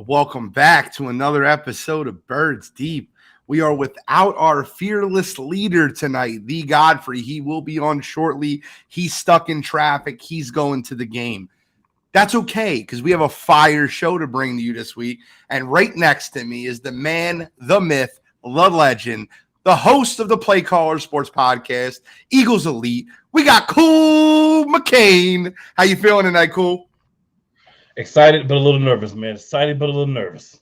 welcome back to another episode of Birds Deep. We are without our fearless leader tonight, the Godfrey. He will be on shortly. He's stuck in traffic. He's going to the game. That's okay, because we have a fire show to bring to you this week. And right next to me is the man, the myth, the legend, the host of the Play Caller Sports Podcast, Eagles Elite. We got Cool McCain. How you feeling tonight, Cool? Excited, but a little nervous, man. Excited, but a little nervous.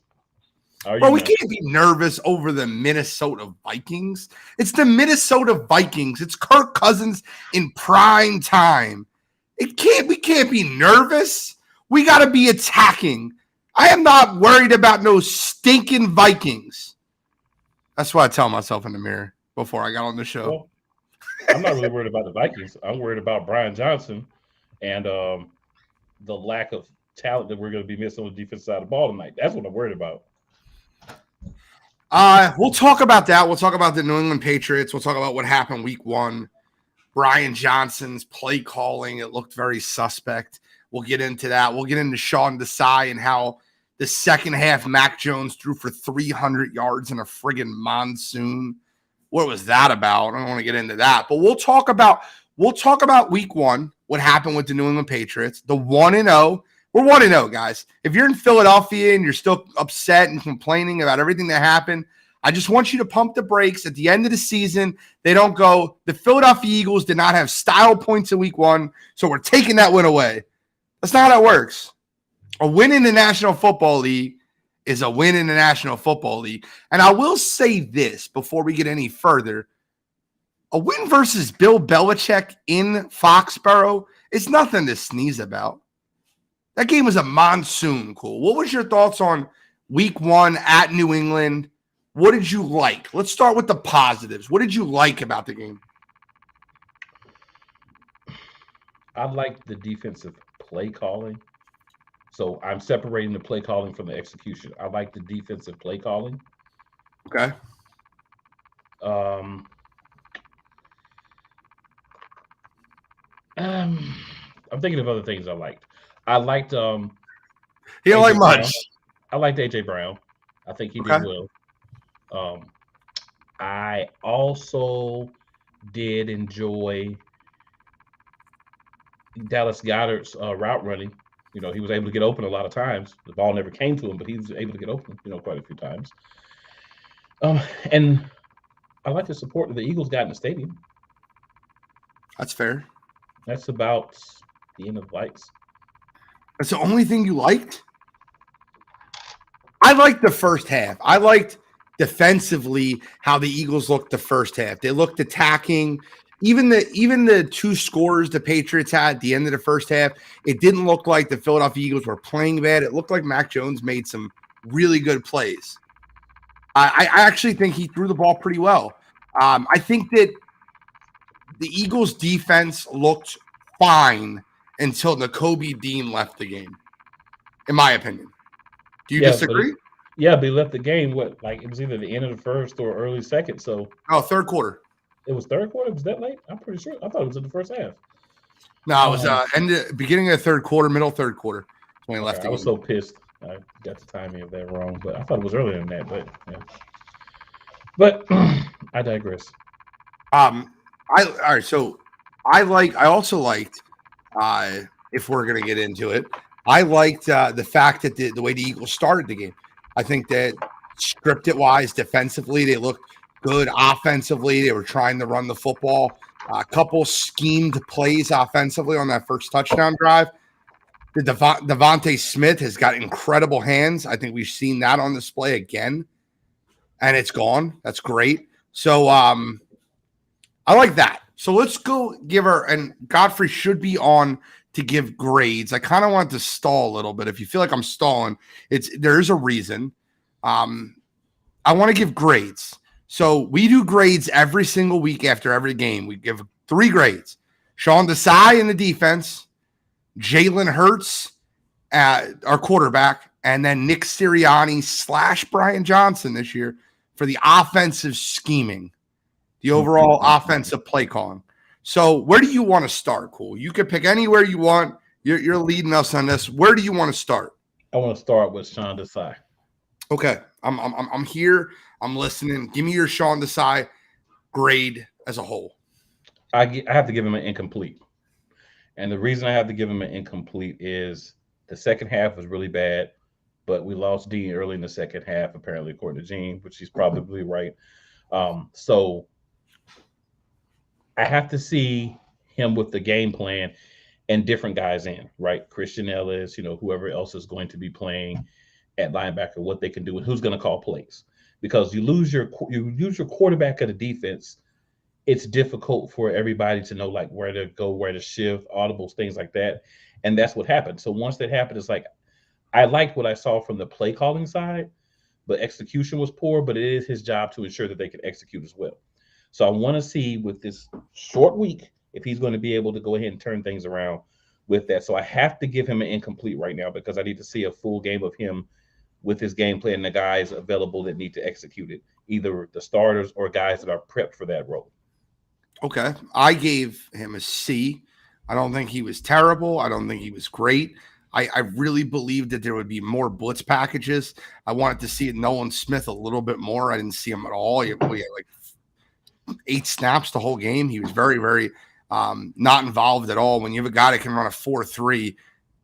Bro, we can't be nervous over the Minnesota Vikings. It's the Minnesota Vikings. It's Kirk Cousins in prime time. We can't be nervous. We got to be attacking. I am not worried about no stinking Vikings. That's what I tell myself in the mirror before I got on the show. Well, I'm not really worried about the Vikings. I'm worried about Brian Johnson and the lack of talent that we're going to be missing on the defensive side of the ball tonight. That's what I'm worried about. We'll talk about that. We'll talk about the New England Patriots. We'll talk about what happened week 1. Brian Johnson's play calling. It looked very suspect. We'll get into that. We'll get into Sean Desai and how the second half Mac Jones threw for 300 yards in a friggin' monsoon. What was that about? I don't want to get into that. But we'll talk about week 1, what happened with the New England Patriots, the 1-0. We're 1-0, guys. If you're in Philadelphia and you're still upset and complaining about everything that happened, I just want you to pump the brakes. At the end of the season, they don't go, the Philadelphia Eagles did not have style points in week 1, so we're taking that win away. That's not how that works. A win in the National Football League is a win in the National Football League. And I will say this before we get any further. A win versus Bill Belichick in Foxborough is nothing to sneeze about. That game was a monsoon, Cool. What was your thoughts on week 1 at New England? What did you like? Let's start with the positives. What did you like about the game? I liked the defensive play calling. So I'm separating the play calling from the execution. I like the defensive play calling. Okay. I'm thinking of other things I liked. I liked he don't like much. I liked AJ Brown. I think he did well. I also did enjoy Dallas Goedert's route running. You know, he was able to get open a lot of times. The ball never came to him, but he was able to get open, quite a few times. And I like the support that the Eagles got in the stadium. That's fair. That's about the end of the lights. That's the only thing you liked? I liked the first half. I liked defensively how the Eagles looked the first half. They looked attacking. Even the 2 scores the Patriots had at the end of the first half, it didn't look like the Philadelphia Eagles were playing bad. It looked like Mac Jones made some really good plays. I actually think he threw the ball pretty well. I think that the Eagles' defense looked fine until Nakobe Dean left the game, in my opinion. Do you disagree? But he left the game, it was either the end of the first or early second. So third quarter. It was third quarter? Was that late? I'm pretty sure. I thought it was in the first half. No, it was beginning of the third quarter, middle third quarter when he left the game. I was so pissed. I got the timing of that wrong, but I thought it was earlier than that. But yeah. But I digress. So I also liked, if we're gonna get into it, I liked the fact that the way the Eagles started the game. I think that scripted wise, defensively, they looked good. Offensively, they were trying to run the football. A couple schemed plays offensively on that first touchdown drive. The Devontae Smith has got incredible hands. I think we've seen that on display again, and it's gone. That's great. So I like that. So let's go give her, and Godfrey should be on to give grades. I kind of want to stall a little bit. If you feel like I'm stalling, there's a reason. I want to give grades. So we do grades every single week after every game. We give 3 grades. Sean Desai in the defense, Jalen Hurts, our quarterback, and then Nick Sirianni / Brian Johnson this year for the offensive scheming, the overall offensive play calling. So where do you want to start, Cool? You can pick anywhere you want. You're leading us on this. Where do you want to start? I want to start with Sean Desai. Okay, I'm here. I'm listening. Give me your Sean Desai grade as a whole. I have to give him an incomplete. And the reason I have to give him an incomplete is the second half was really bad, but we lost Dean early in the second half, apparently, according to Gene, which he's probably right. So I have to see him with the game plan and different guys in, right? Christian Ellis, whoever else is going to be playing at linebacker, what they can do and who's going to call plays. Because you lose your quarterback of the defense, it's difficult for everybody to know like where to go, where to shift, audibles, things like that. And that's what happened. So once that happened, it's like I liked what I saw from the play calling side, but execution was poor. But it is his job to ensure that they can execute as well. So I want to see with this short week if he's going to be able to go ahead and turn things around with that. So I have to give him an incomplete right now because I need to see a full game of him with his game plan and the guys available that need to execute it, either the starters or guys that are prepped for that role. Okay, I gave him a C. I don't think he was terrible. I don't think he was great. I really believed that there would be more blitz packages. I wanted to see Nolan Smith a little bit more. I didn't see him at all. He had like 8 snaps the whole game. He was very, very not involved at all. When you have a guy that can run a 4.3,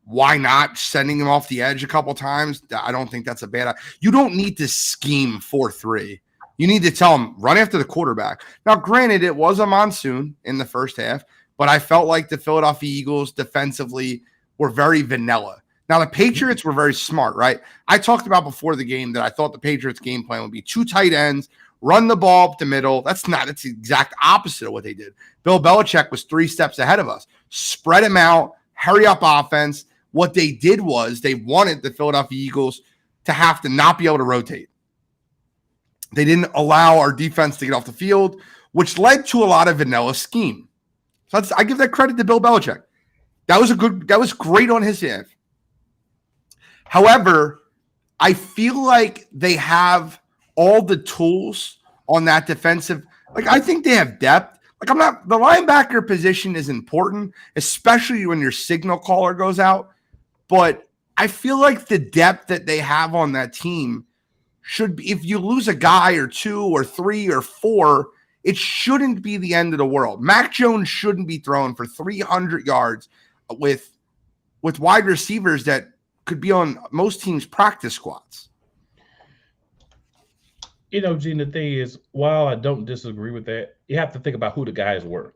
why not sending him off the edge a couple times? I don't think that's a bad. You don't need to scheme 4.3. You need to tell him run after the quarterback. Now, granted, it was a monsoon in the first half, but I felt like the Philadelphia Eagles defensively were very vanilla. Now, the Patriots were very smart, right? I talked about before the game that I thought the Patriots game plan would be 2 tight ends, run the ball up the middle. That's the exact opposite of what they did. Bill Belichick was 3 steps ahead of us. Spread him out, hurry up offense. What they did was they wanted the Philadelphia Eagles to have to not be able to rotate. They didn't allow our defense to get off the field, which led to a lot of vanilla scheme. So I give that credit to Bill Belichick. That was great on his half. However, I feel like they have all the tools on that defensive. Like, I think they have depth. Like, the linebacker position is important, especially when your signal caller goes out. But I feel like the depth that they have on that team should be, if you lose a guy or 2 or 3 or 4, it shouldn't be the end of the world. Mac Jones shouldn't be throwing for 300 yards with wide receivers that could be on most teams' practice squads. Gene, the thing is, while I don't disagree with that, you have to think about who the guys were,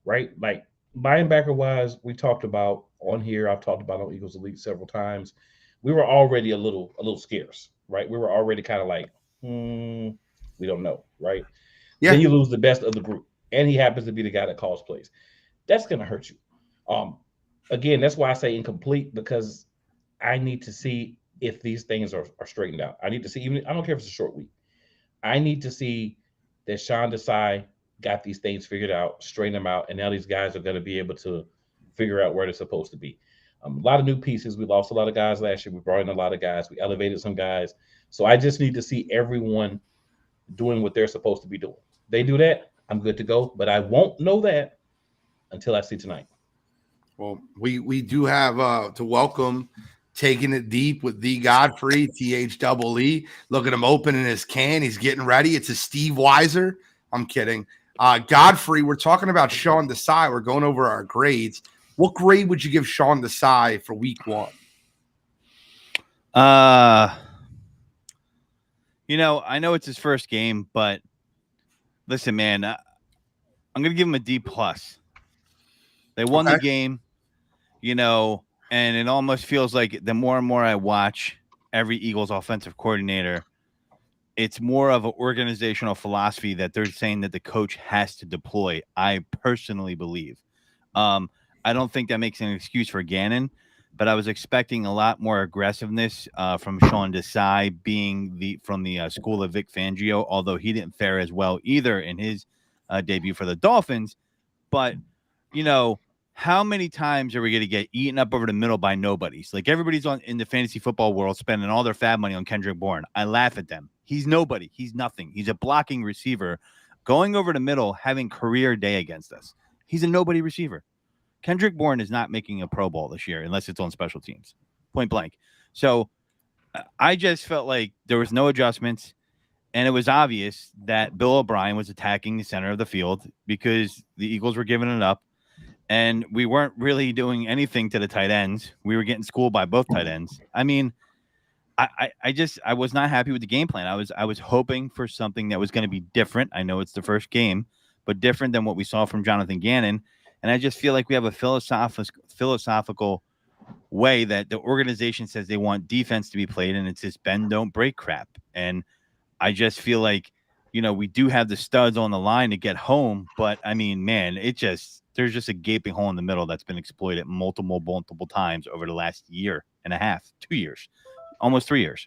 right? Like linebacker wise, we talked about on here. I've talked about on Eagles Elite several times. We were already a little scarce, right? We were already kind of like, we don't know, right? Yeah. Then you lose the best of the group, and he happens to be the guy that calls plays. That's going to hurt you. Again, that's why I say incomplete, because I need to see if these things are straightened out. I need to see, even I don't care if it's a short week. I need to see that Sean Desai got these things figured out, straighten them out, and now these guys are going to be able to figure out where they're supposed to be. A lot of new pieces. We lost a lot of guys last year. We brought in a lot of guys. We elevated some guys. So I just need to see everyone doing what they're supposed to be doing. They do that, I'm good to go. But I won't know that until I see tonight. Well, we do have to welcome Taking It Deep with the Godfrey, THEE. Look at him opening his can. He's getting ready. It's a Steve Weiser. I'm kidding. Godfrey, we're talking about Sean Desai. We're going over our grades. What grade would you give Sean Desai for week 1? I know it's his first game, but listen, man, I'm going to give him a D+. They won the game, and it almost feels like the more and more I watch every Eagles offensive coordinator, it's more of an organizational philosophy that they're saying that the coach has to deploy. I personally believe. I don't think that makes an excuse for Gannon, but I was expecting a lot more aggressiveness from Sean Desai, being from the school of Vic Fangio, although he didn't fare as well either in his debut for the Dolphins. But, how many times are we going to get eaten up over the middle by nobodies? Like, everybody's in the fantasy football world spending all their fab money on Kendrick Bourne. I laugh at them. He's nobody. He's nothing. He's a blocking receiver going over the middle, having career day against us. He's a nobody receiver. Kendrick Bourne is not making a Pro Bowl this year unless it's on special teams. Point blank. So I just felt like there was no adjustments, and it was obvious that Bill O'Brien was attacking the center of the field because the Eagles were giving it up, and we weren't really doing anything to the tight ends. We were getting schooled by both tight ends. I mean, I was not happy with the game plan. I was hoping for something that was going to be different. I know it's the first game, but different than what we saw from Jonathan Gannon. And I just feel like we have a philosophical way that the organization says they want defense to be played, and it's this bend don't break crap. And I just feel like, we do have the studs on the line to get home, but I mean, man, there's just a gaping hole in the middle that's been exploited multiple times over the last year and a half, 2 years, almost 3 years.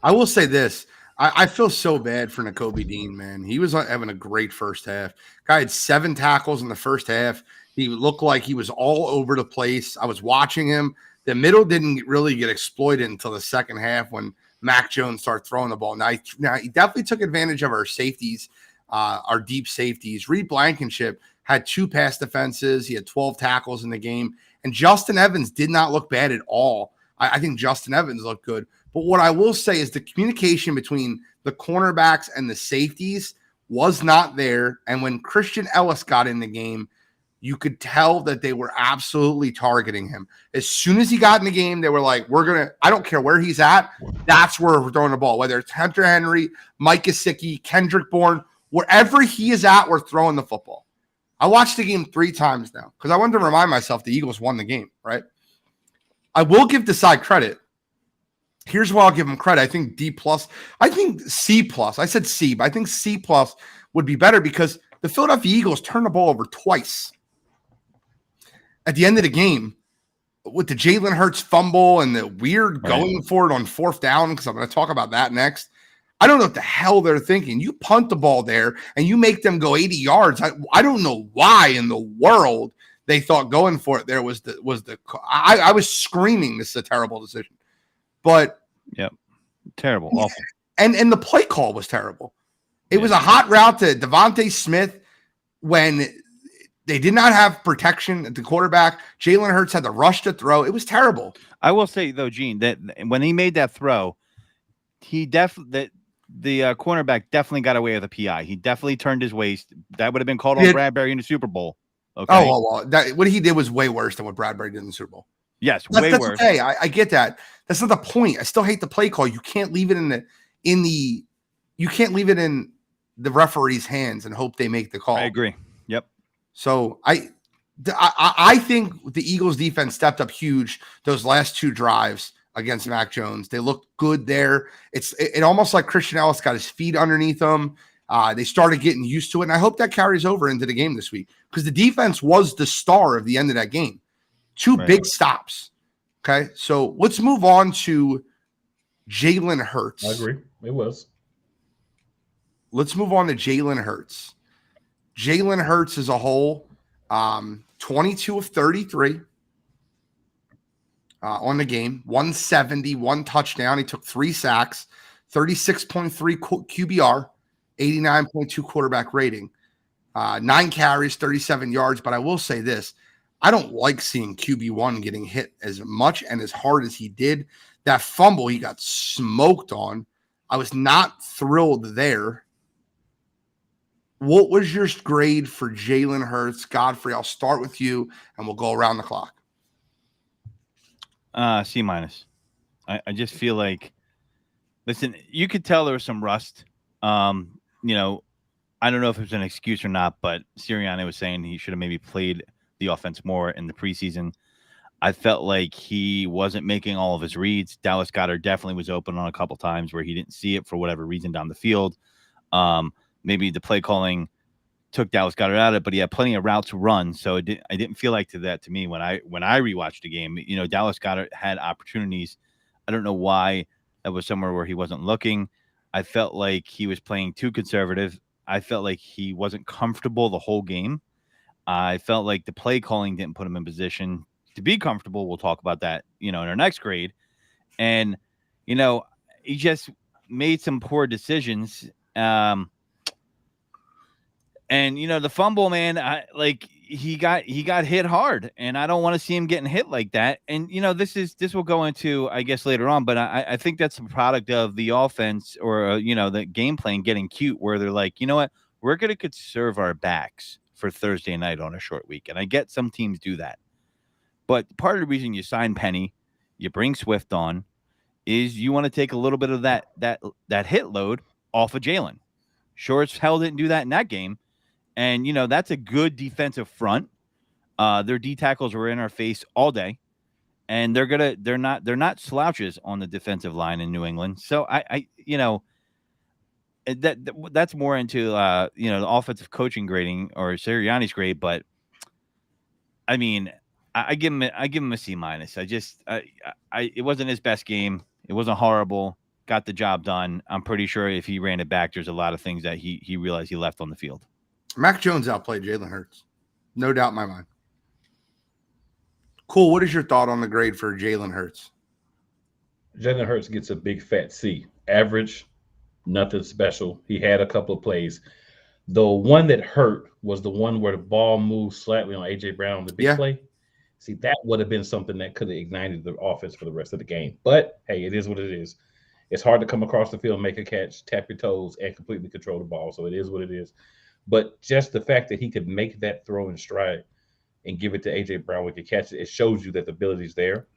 I will say this. I feel so bad for Nakobe Dean, man. He was having a great first half. Guy had 7 tackles in the first half. He looked like he was all over the place. I was watching him. The middle didn't really get exploited until the second half when Mac Jones started throwing the ball. Now he definitely took advantage of our safeties, our deep safeties. Reed Blankenship had 2 pass defenses. He had 12 tackles in the game. And Justin Evans did not look bad at all. I think Justin Evans looked good. But what I will say is the communication between the cornerbacks and the safeties was not there. And when Christian Ellis got in the game, you could tell that they were absolutely targeting him. As soon as he got in the game, they were like, I don't care where he's at. That's where we're throwing the ball. Whether it's Hunter Henry, Mike Gesicki, Kendrick Bourne, wherever he is at, we're throwing the football. I watched the game 3 times now because I wanted to remind myself the Eagles won the game, right? I will give Desai credit. Here's where I'll give him credit. I think D+. I think C+. I said C, but I think C+ would be better because the Philadelphia Eagles turned the ball over twice. At the end of the game, with the Jalen Hurts fumble and the weird going for it on 4th down, because I'm going to talk about that next. I don't know what the hell they're thinking. You punt the ball there and you make them go 80 yards. I don't know why in the world they thought going for it there was I was screaming this is a terrible decision. But yep, terrible, awful. And the play call was terrible. It was a hot route to Devontae Smith when they did not have protection at the quarterback. Jalen Hurts had to rush to throw. It was terrible. I will say though, Gene, that when he made that throw, the cornerback definitely got away with a PI. He definitely turned his waist. That would have been called on Bradbury in the Super Bowl. Okay. Oh, well, what he did was way worse than what Bradbury did in the Super Bowl. Yes, way worse. Okay, I get that. That's not the point. I still hate the play call. You can't leave it you can't leave it in the referee's hands and hope they make the call. I agree. Yep. So I think the Eagles defense stepped up huge those last 2 drives against Mac Jones. They looked good there. It almost like Christian Ellis got his feet underneath them. They started getting used to it, and I hope that carries over into the game this week because the defense was the star of the end of that game. 2 big stops. Okay, so let's move on to Jalen Hurts. I agree. It was. Let's move on to Jalen Hurts. Jalen Hurts as a whole, 22 of 33 on the game, 170, 1 touchdown. He took 3 sacks, 36.3 QBR, 89.2 quarterback rating, 9 carries, 37 yards. But I will say this. I don't like seeing QB1 getting hit as much and as hard as he did. That fumble, he got smoked on. I was not thrilled there. What was your grade for Jalen Hurts? Godfrey, I'll start with you, and we'll go around the clock. C-. I just feel like, listen, you could tell there was some rust. I don't know if it was an excuse or not, but Sirianni was saying he should have maybe played the offense more in the preseason. I felt like he wasn't making all of his reads. Dallas Goedert definitely was open on a couple times where he didn't see it for whatever reason down the field. Maybe the play calling took Dallas Goedert out of it, but he had plenty of routes to run. So I didn't feel like that to me when I rewatched the game. Dallas Goedert had opportunities. I don't know why that was somewhere where he wasn't looking. I felt like he was playing too conservative. I felt like he wasn't comfortable the whole game. I felt like the play calling didn't put him in position to be comfortable. We'll talk about that, in our next grade. And, he just made some poor decisions. And, the fumble, man, he got hit hard, and I don't want to see him getting hit like that. And this will go into, I guess, later on, but I think that's a product of the offense, or the game plan getting cute, where they're like, you know what, we're going to conserve our backs for Thursday night on a short week. And I get some teams do that, but part of the reason you sign Penny, you bring Swift on, is you want to take a little bit of that hit load off of Jalen. Sure, as hell didn't do that in that game. And, that's a good defensive front. Their D tackles were in our face all day, and they're not slouches on the defensive line in New England. So that's more into, the offensive coaching grading or Sirianni's grade. But I mean, I give him a C-. It wasn't his best game. It wasn't horrible. Got the job done. I'm pretty sure if he ran it back, there's a lot of things that he realized he left on the field. Mac Jones outplayed Jalen Hurts. No doubt in my mind. Cool. What is your thought on the grade for Jalen Hurts? Jalen Hurts gets a big fat C. Average, nothing special. He had a couple of plays. The one that hurt was the one where the ball moved slightly on A.J. Brown on the big play. See, that would have been something that could have ignited the offense for the rest of the game. But, hey, it is what it is. It's hard to come across the field, make a catch, tap your toes, and completely control the ball. So it is what it is. But just the fact that he could make that throw in stride and give it to A.J. Brown, we could catch it, it shows you that the ability is there.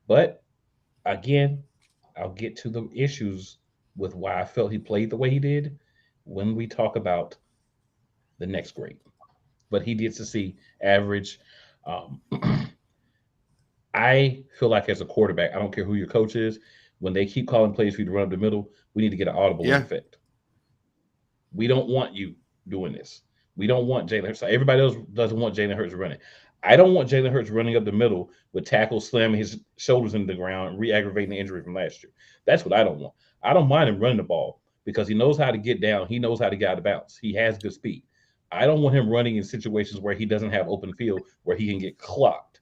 But, again, I'll get to the issues with why I felt he played the way he did when we talk about the next grade. But he gets to see average. I feel like as a quarterback, I don't care who your coach is, when they keep calling plays for you to run up the middle, we need to get an audible effect. We don't want you doing this. We don't want Jalen Hurts. Everybody else doesn't want Jalen Hurts running. I don't want Jalen Hurts running up the middle with tackles slamming his shoulders into the ground and re-aggravating the injury from last year. That's what I don't want. I don't mind him running the ball because he knows how to get down. He knows how to get out of bounds. He has good speed. I don't want him running in situations where he doesn't have open field where he can get clocked.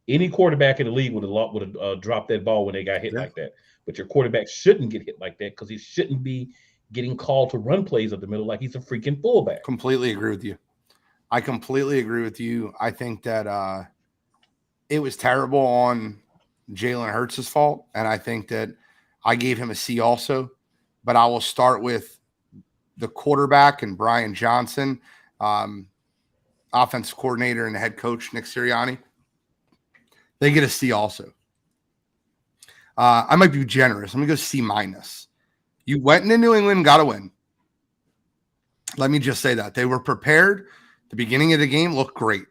Any quarterback in the league would have dropped that ball when they got hit like that. But your quarterback shouldn't get hit like that because he shouldn't be getting called to run plays up the middle like he's a freaking fullback. Completely agree with you. I completely agree with you. I think that it was terrible on Jalen Hurts' fault, and I think that I gave him a C also. But I will start with the quarterback and Brian Johnson, offensive coordinator and head coach Nick Sirianni. They get a C also. I might be generous. I'm going to go C-. You went into New England, got to win. Let me just say that. They were prepared. The beginning of the game looked great.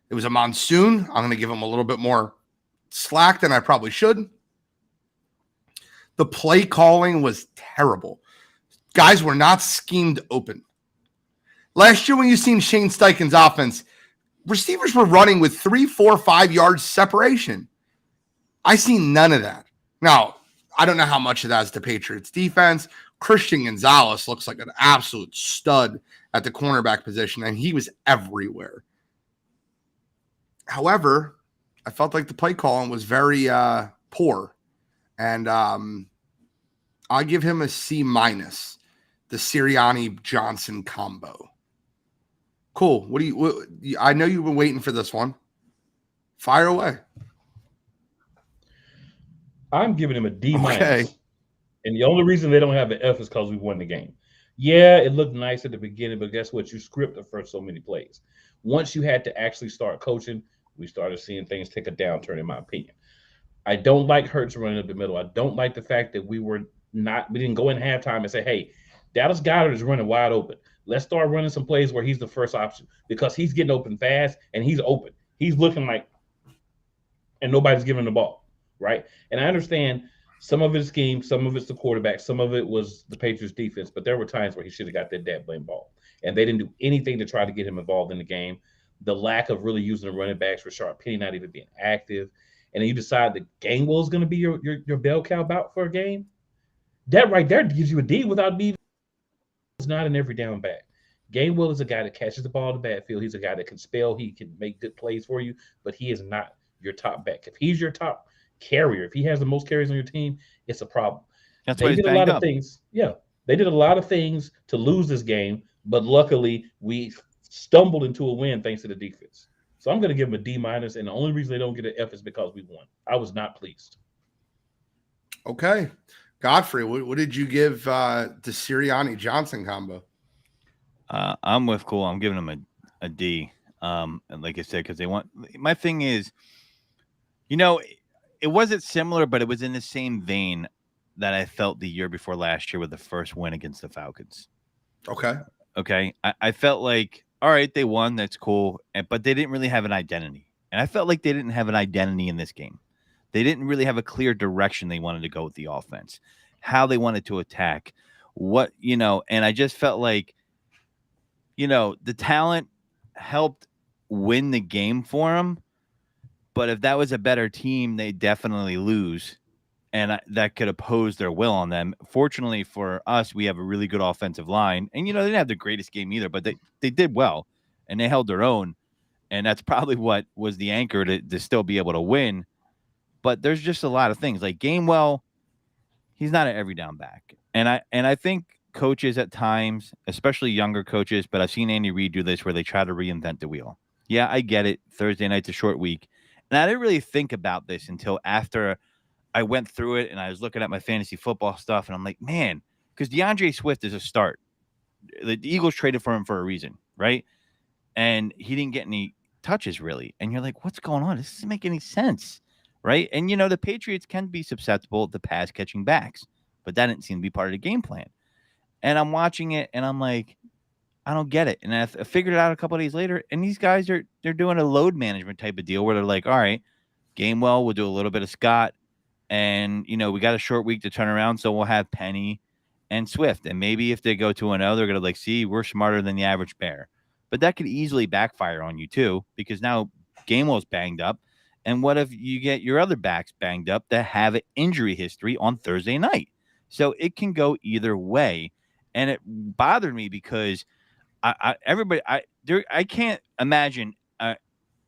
It was a monsoon. I'm going to give them a little bit more slack than I probably should. The play calling was terrible. Guys were not schemed open. Last year when you seen Shane Steichen's offense, receivers were running with 3, 4, 5 yards separation. I seen none of that. Now, I don't know how much of that is the Patriots defense. Christian Gonzalez looks like an absolute stud at the cornerback position, and he was everywhere. However, I felt like the play calling was very poor. And I give him a C-, the Sirianni-Johnson combo. Cool. I know you've been waiting for this one. Fire away. I'm giving him a D-. Okay. And the only reason they don't have an F is because we won the game. Yeah, it looked nice at the beginning, but guess what? You script the first so many plays. Once you had to actually start coaching, we started seeing things take a downturn, in my opinion. I don't like Hurts running up the middle. I don't like the fact that we didn't go in halftime and say, hey, Dallas Goedert is running wide open. Let's start running some plays where he's the first option because he's getting open fast and he's open. He's looking like, and nobody's giving him the ball, right? And I understand some of it's scheme, some of it's the quarterback, some of it was the Patriots defense, but there were times where he should have got that dad blame ball. And they didn't do anything to try to get him involved in the game. The lack of really using the running backs, Rashard Penny not even being active. And then you decide that Gainwell is going to be your bell cow bout for a game. That right there gives you a D without being. It's not an every down back. Gainwell is a guy that catches the ball in the backfield. He's a guy that can spell. He can make good plays for you, but he is not your top back. If he's your top carrier, if he has the most carries on your team, it's a problem. That's why they he's did a lot banged of up. things. Yeah, they did a lot of things to lose this game, but luckily we stumbled into a win thanks to the defense. So I'm going to give them a D minus, and the only reason they don't get an F is because we won. I was not pleased. Okay. Godfrey, what did you give the Sirianni Johnson combo? I'm with Cool. I'm giving them a D. And like I said, because they want. My thing is, it wasn't similar, but it was in the same vein that I felt the year before last year with the first win against the Falcons. Okay. I felt like, all right, they won. That's cool. But they didn't really have an identity. And I felt like they didn't have an identity in this game. They didn't really have a clear direction they wanted to go with the offense, how they wanted to attack, and I just felt like, the talent helped win the game for them. But if that was a better team, they definitely lose. And that could oppose their will on them. Fortunately for us, we have a really good offensive line. And, they didn't have the greatest game either, but they did well. And they held their own. And that's probably what was the anchor to still be able to win. But there's just a lot of things. Like Gainwell, he's not an every down back. And I think coaches at times, especially younger coaches, but I've seen Andy Reid do this where they try to reinvent the wheel. Yeah, I get it. Thursday night's a short week. And I didn't really think about this until after I went through it and I was looking at my fantasy football stuff, and I'm like, man, because DeAndre Swift is a start. The Eagles traded for him for a reason, right? And he didn't get any touches really. And you're like, what's going on? This doesn't make any sense, right? And, the Patriots can be susceptible to pass catching backs, but that didn't seem to be part of the game plan. And I'm watching it and I'm like, I don't get it. And I figured it out a couple of days later, and these guys they're doing a load management type of deal where they're like, all right, Gainwell, we'll do a little bit of Scott. And, we got a short week to turn around, so we'll have Penny and Swift. And maybe if they go 2-0, they're going to see, we're smarter than the average bear. But that could easily backfire on you, too, because now Gainwell's banged up. And what if you get your other backs banged up that have an injury history on Thursday night? So it can go either way. And it bothered me because I can't imagine a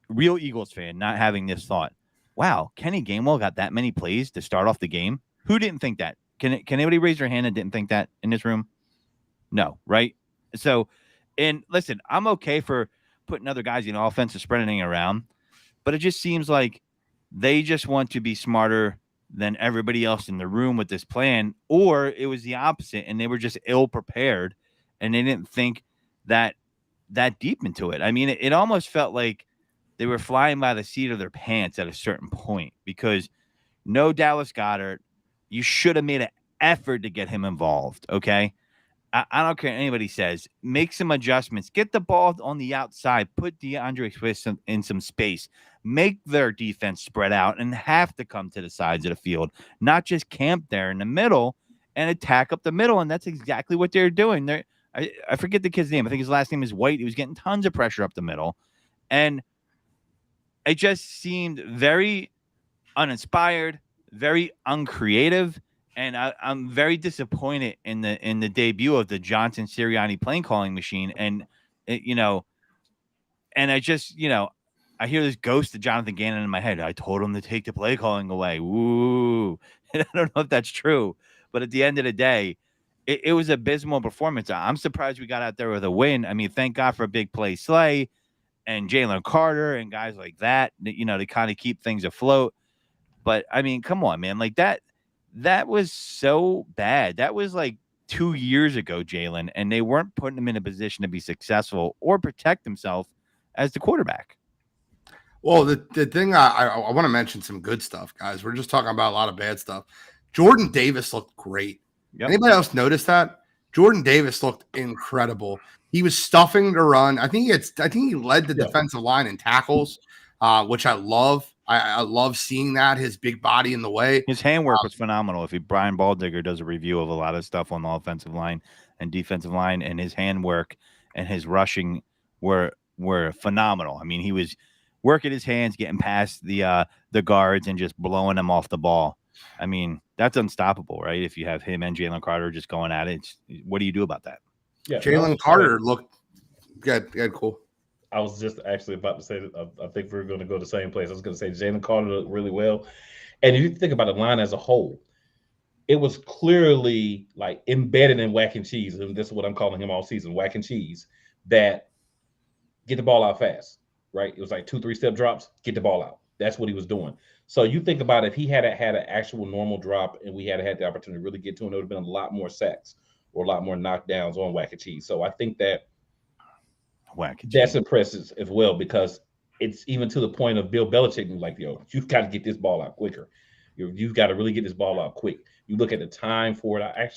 real Eagles fan not having this thought. Wow, Kenny Gainwell got that many plays to start off the game. Who didn't think that? Can anybody raise their hand and didn't think that in this room? No, right? So, and listen, I'm okay for putting other guys in offense and spreading around, but it just seems like they just want to be smarter than everybody else in the room with this plan, or it was the opposite, and they were just ill prepared, and they didn't think that deep into it. I mean, it almost felt like they were flying by the seat of their pants at a certain point because no Dallas Goedert. You should have made an effort to get him involved, okay? I don't care what anybody says. Make some adjustments. Get the ball on the outside. Put DeAndre Swift in some space. Make their defense spread out and have to come to the sides of the field, not just camp there in the middle and attack up the middle. And that's exactly what they're doing. I forget the kid's name. I think his last name is White. He was getting tons of pressure up the middle. And it just seemed very uninspired, very uncreative, and I'm very disappointed in the debut of the Johnson Sirianni playing calling machine. And and I just I hear this ghost of Jonathan Gannon in my head. I told him to take the play calling away. Woo! And I don't know if that's true, but at the end of the day, it was an abysmal performance. I'm surprised we got out there with a win. I mean, thank God for a big play Slay and Jalen Carter and guys like that, to kind of keep things afloat. But I mean, come on, man. Like that was so bad. That was like 2 years ago, Jalen, and they weren't putting him in a position to be successful or protect himself as the quarterback. Well, the thing I want to mention some good stuff, guys. We're just talking about a lot of bad stuff. Jordan Davis looked great. Yep. Anybody else notice that? Jordan Davis looked incredible. He was stuffing the run. I think he led the defensive line in tackles, which I love. I love seeing that, his big body in the way. His handwork was phenomenal. If Brian Baldinger does a review of a lot of stuff on the offensive line and defensive line, and his handwork and his rushing were phenomenal. I mean, he was working his hands, getting past the guards and just blowing them off the ball. I mean, that's unstoppable, right? If you have him and Jalen Carter just going at it, what do you do about that? Yeah, Jalen Carter looked good. Cool. I was just actually about to say that I think we're going to go to the same place. I was going to say Jalen Carter looked really well. And if you think about the line as a whole, it was clearly like embedded in Whack and Cheese. And this is what I'm calling him all season, Whack and Cheese, that get the ball out fast, right? It was like 2-3 step drops, get the ball out. That's what he was doing. So you think about if he had had an actual normal drop and we had the opportunity to really get to him, there would have been a lot more sacks or a lot more knockdowns on Wack and Cheese. So I think that's impressive as well, because it's even to the point of Bill Belichick being like, yo, you've got to get this ball out quicker. You've got to really get this ball out quick. You look at the time for it. I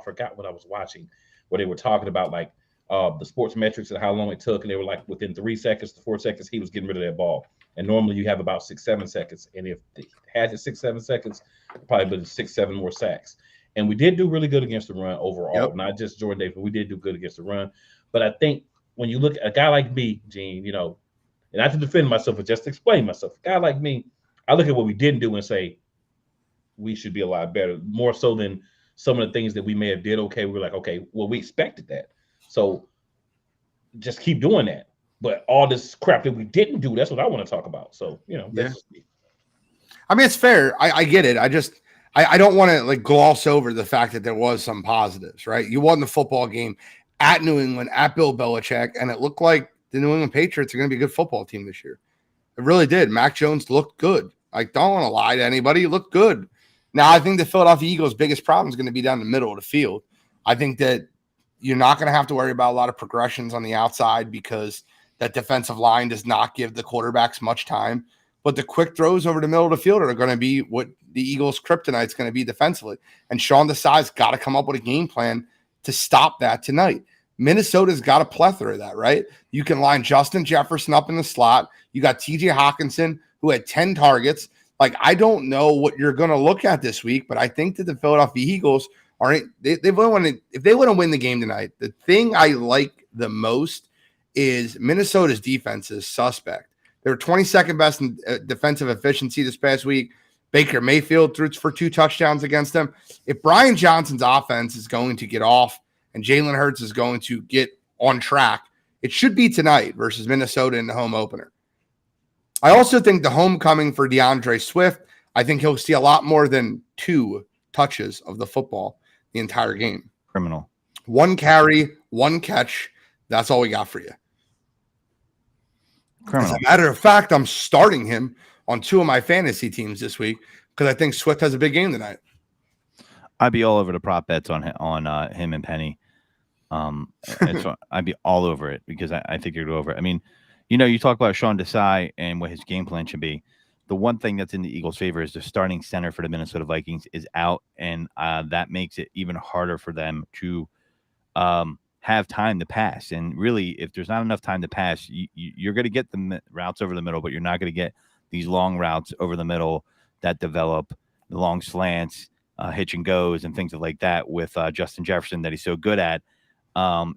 forgot what I was watching, where they were talking about like the sports metrics and how long it took. And they were like within 3 seconds to 4 seconds, he was getting rid of that ball. And normally you have about 6-7 seconds. And if they had it 6-7 seconds, probably been 6-7 more sacks. And we did do really good against the run overall, not just Jordan Davis, but we did do good against the run. But I think when you look at a guy like me, Gene, you know, and not to defend myself, but just to explain myself, a guy like me, I look at what we didn't do and say, we should be a lot better, more so than some of the things that we may have did okay. We're like, okay, well, we expected that. So just keep doing that. But all this crap that we didn't do, that's what I want to talk about. So, you know, that's just me. I mean, it's fair. I get it. I don't want to like gloss over the fact that there was some positives, right? You won the football game at New England, at Bill Belichick, and it looked like the New England Patriots are going to be a good football team this year. It really did. Mac Jones looked good. Like, don't want to lie to anybody. He looked good. Now, I think the Philadelphia Eagles' biggest problem is going to be down the middle of the field. I think that you're not going to have to worry about a lot of progressions on the outside because that defensive line does not give the quarterbacks much time. But the quick throws over the middle of the field are going to be what the Eagles' kryptonite is going to be defensively. And Sean Desai's got to come up with a game plan to stop that tonight. Minnesota's got a plethora of that, right? You can line Justin Jefferson up in the slot. You got TJ Hawkinson, who had 10 targets. Like, I don't know what you're going to look at this week, but I think that the Philadelphia Eagles if they want to win the game tonight, the thing I like the most is Minnesota's defense is suspect. They were 22nd best in defensive efficiency this past week. Baker Mayfield threw for 2 touchdowns against them. If Brian Johnson's offense is going to get off and Jalen Hurts is going to get on track, it should be tonight versus Minnesota in the home opener. I also think the homecoming for DeAndre Swift, I think he'll see a lot more than 2 touches of the football the entire game. Criminal. 1 carry, 1 catch. That's all we got for you. Criminal. As a matter of fact, I'm starting him on 2 of my fantasy teams this week because I think Swift has a big game tonight. I'd be all over the prop bets on him and Penny. I'd be all over it because I think you'd go over it. I mean, you know, you talk about Sean Desai and what his game plan should be. The one thing that's in the Eagles' favor is the starting center for the Minnesota Vikings is out, and that makes it even harder for them to have time to pass. And really, if there's not enough time to pass, you're going to get the routes over the middle, but you're not going to get these long routes over the middle that develop the long slants, hitch and goes, and things like that with Justin Jefferson that he's so good at.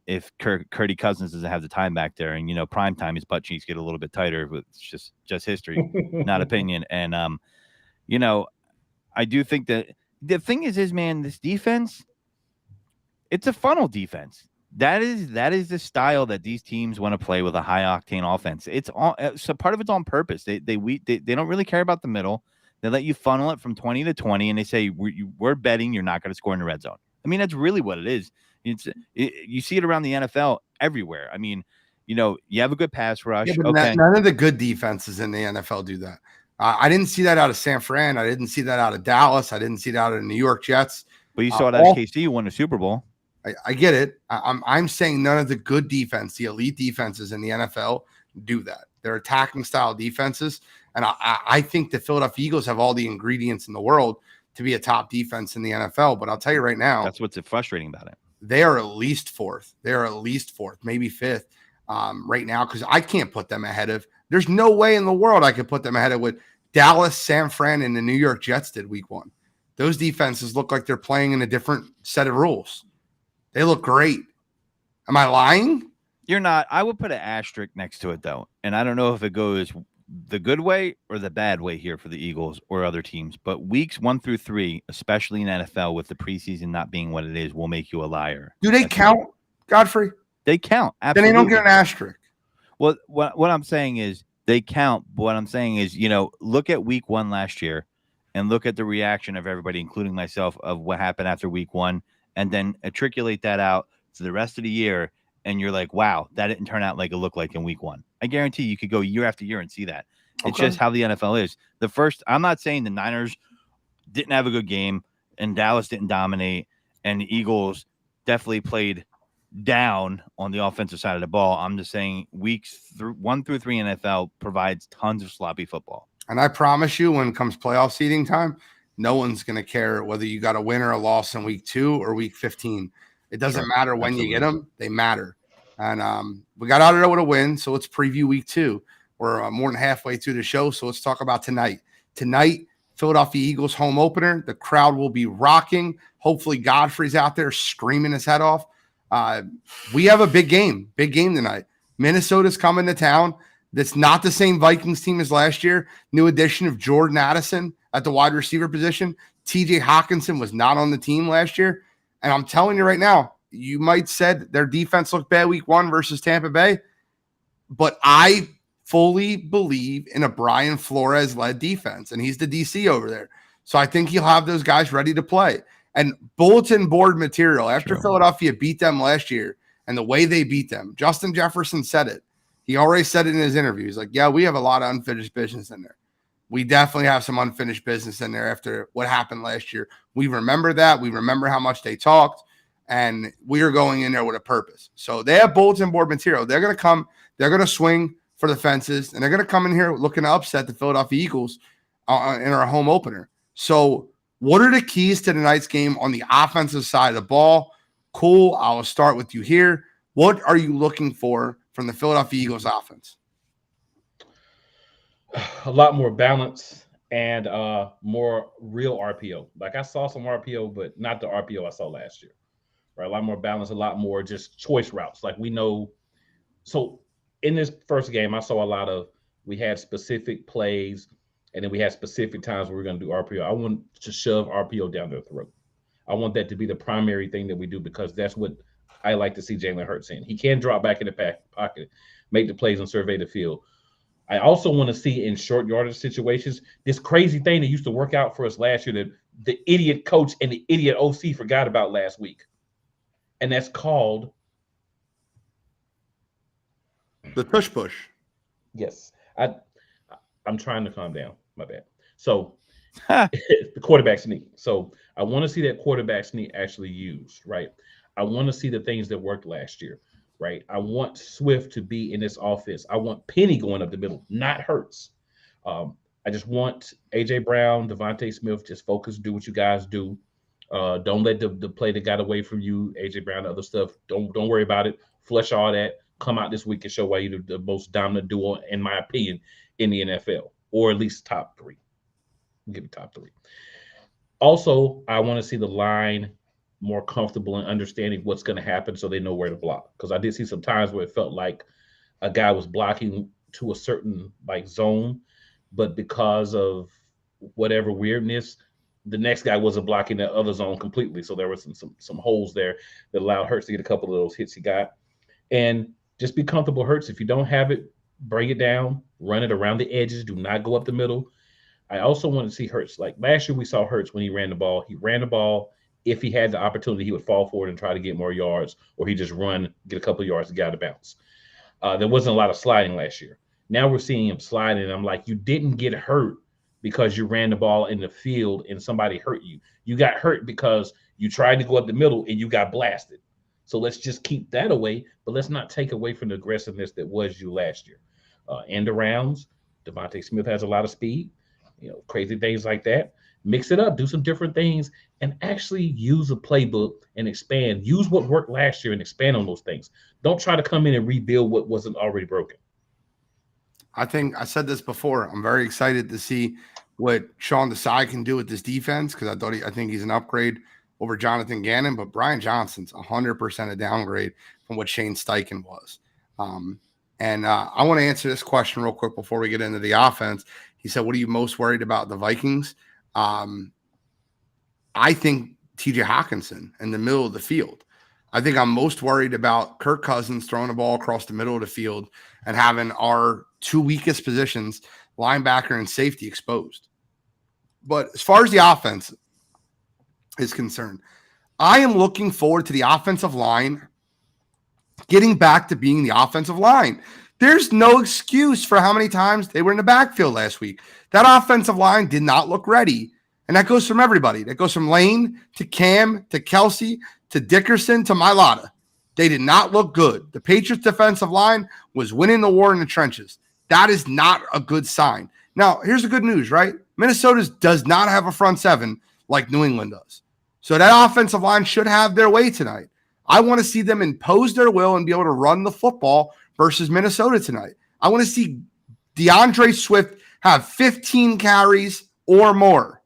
If Kirk Cousins doesn't have the time back there, and, you know, prime time, his butt cheeks get a little bit tighter, but it's just history, not opinion. And, you know, I do think that the thing is, man, this defense, it's a funnel defense. That is the style that these teams want to play with a high octane offense. It's all, so part of it's on purpose. They don't really care about the middle. They let you funnel it from 20 to 20, and they say, we're betting you're not going to score in the red zone. I mean, that's really what it is. You see it around the NFL everywhere. I mean, you know, you have a good pass rush. Yeah, but okay. None of the good defenses in the NFL do that. I didn't see that out of San Fran. I didn't see that out of Dallas. I didn't see that out of the New York Jets. But you saw that KC won the Super Bowl. I get it. I'm saying none of the good defense, the elite defenses in the NFL, do that. They're attacking style defenses. And I think the Philadelphia Eagles have all the ingredients in the world to be a top defense in the NFL. But I'll tell you right now, that's what's frustrating about it. They are at least 4th. They're at least 4th, maybe 5th right now, because I can't put them ahead of. There's no way in the world I could put them ahead of what Dallas, San Fran, and the New York Jets did week 1. Those defenses look like they're playing in a different set of rules. They look great. Am I lying? You're not. I would put an asterisk next to it, though. And I don't know if it goes the good way or the bad way here for the Eagles or other teams. But weeks 1 through 3, especially in NFL with the preseason not being what it is, will make you a liar. Do they count, Godfrey? They count. Absolutely. Then they don't get an asterisk. Well, what I'm saying is they count. But what I'm saying is, you know, look at week 1 last year and look at the reaction of everybody, including myself, of what happened after week 1, and then matriculate that out to the rest of the year and you're like, wow, that didn't turn out like it looked like in week 1. I guarantee you could go year after year and see that. It's Okay. just how the NFL is. I'm not saying the Niners didn't have a good game and Dallas didn't dominate and the Eagles definitely played down on the offensive side of the ball. I'm just saying weeks 1 through 3 NFL provides tons of sloppy football. And I promise you, when it comes playoff seeding time, no one's going to care whether you got a win or a loss in week 2 or week 15. It doesn't matter when you get them. They matter. And we got out of there with a win, so let's preview week 2. We're more than halfway through the show, so let's talk about tonight. Tonight, Philadelphia Eagles home opener. The crowd will be rocking. Hopefully Godfrey's out there screaming his head off. We have a big game tonight. Minnesota's coming to town. That's not the same Vikings team as last year. New addition of Jordan Addison at the wide receiver position. TJ Hawkinson was not on the team last year. And I'm telling you right now, you might said their defense looked bad week 1 versus Tampa Bay, but I fully believe in a Brian Flores-led defense, and he's the DC over there. So I think he'll have those guys ready to play. And bulletin board material, after Philadelphia beat them last year and the way they beat them, Justin Jefferson said it. He already said it in his interview. He's like, yeah, we have a lot of unfinished business in there. We definitely have some unfinished business in there after what happened last year. We remember that. We remember how much they talked, and we are going in there with a purpose. So they have bulletin board material. They're going to come. They're going to swing for the fences, and they're going to come in here looking to upset the Philadelphia Eagles in our home opener. So what are the keys to tonight's game on the offensive side of the ball? Cool. I'll start with you here. What are you looking for from the Philadelphia Eagles offense? A lot more balance and more real RPO. Like I saw some RPO, but not the RPO I saw last year. Right? A lot more balance, a lot more just choice routes. Like we know. So in this first game, I saw a lot of, we had specific plays and then we had specific times where we're going to do RPO. I want to shove RPO down their throat. I want that to be the primary thing that we do because that's what I like to see Jalen Hurts in. He can drop back in the pocket, make the plays and survey the field. I also want to see in short yardage situations, this crazy thing that used to work out for us last year that the idiot coach and the idiot OC forgot about last week. And that's called the tush push. Yes. I'm trying to calm down. My bad. So the quarterback sneak. So I want to see that quarterback sneak actually used, right? I want to see the things that worked last year, right? I want Swift to be in this offense. I want Penny going up the middle, not Hurts. I just want A.J. Brown, Devontae Smith, just focus, do what you guys do. Don't let the play that got away from you, A.J. Brown, the other stuff. Don't worry about it. Flush all that. Come out this week and show why you're the most dominant duo, in my opinion, in the NFL, or at least top 3. I'll give you top 3. Also, I want to see the line more comfortable in understanding what's going to happen so they know where to block. Because I did see some times where it felt like a guy was blocking to a certain zone, but because of whatever weirdness, the next guy wasn't blocking that other zone completely. So there were some holes there that allowed Hurts to get a couple of those hits he got. And just be comfortable, Hurts. If you don't have it, bring it down, run it around the edges. Do not go up the middle. I also want to see Hurts. Like last year, we saw Hurts when he ran the ball. He ran the ball. If he had the opportunity, he would fall forward and try to get more yards, or he just run, get a couple of yards, and get out of bounds. There wasn't a lot of sliding last year. Now we're seeing him sliding, and I'm like, you didn't get hurt because you ran the ball in the field and somebody hurt you. You got hurt because you tried to go up the middle and you got blasted. So let's just keep that away, but let's not take away from the aggressiveness that was you last year. End arounds, Devontae Smith has a lot of speed, crazy things like that. Mix it up, do some different things, and actually use a playbook and expand. Use what worked last year and expand on those things. Don't try to come in and rebuild what wasn't already broken. I think I said this before. I'm very excited to see what Sean Desai can do with this defense because I think he's an upgrade over Jonathan Gannon, but Brian Johnson's 100% a downgrade from what Shane Steichen was. And I want to answer this question real quick before we get into the offense. He said, what are you most worried about the Vikings? I think TJ Hawkinson in the middle of the field. I think I'm most worried about Kirk Cousins throwing the ball across the middle of the field and having our 2 weakest positions, linebacker and safety, exposed. But as far as the offense is concerned, I am looking forward to the offensive line getting back to being the offensive line. There's no excuse for how many times they were in the backfield last week. That offensive line did not look ready. And that goes from everybody. That goes from Lane to Cam to Kelsey to Dickerson to Mailata. They did not look good. The Patriots defensive line was winning the war in the trenches. That is not a good sign. Now, here's the good news, right? Minnesota does not have a front seven like New England does. So that offensive line should have their way tonight. I want to see them impose their will and be able to run the football versus Minnesota tonight. I want to see DeAndre Swift have 15 carries or more.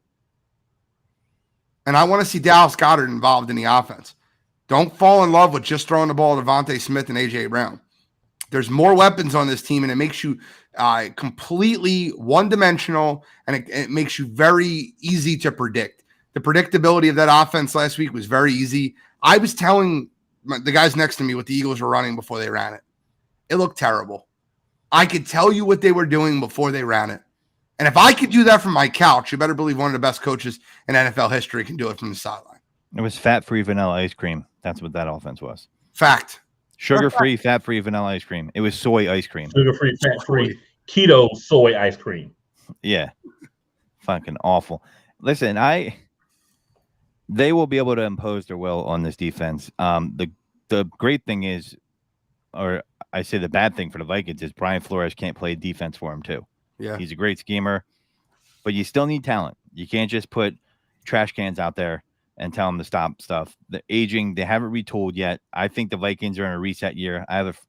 And I want to see Dallas Goedert involved in the offense. Don't fall in love with just throwing the ball to Devontae Smith and A.J. Brown. There's more weapons on this team, and it makes you completely one-dimensional, and it makes you very easy to predict. The predictability of that offense last week was very easy. I was telling the guys next to me what the Eagles were running before they ran it. It looked terrible. I could tell you what they were doing before they ran it. And if I could do that from my couch, you better believe one of the best coaches in NFL history can do it from the sideline. It was fat-free vanilla ice cream. That's what that offense was. Fact. Sugar-free, fat-free vanilla ice cream. It was soy ice cream. Sugar-free, fat-free, keto soy ice cream. Yeah. Fucking awful. Listen, they will be able to impose their will on this defense. The great thing is, or I say the bad thing for the Vikings is Brian Flores can't play defense for him too. Yeah. He's a great schemer, but you still need talent. You can't just put trash cans out there and tell them to stop stuff. The aging, they haven't retooled yet. I think the Vikings are in a reset year. I have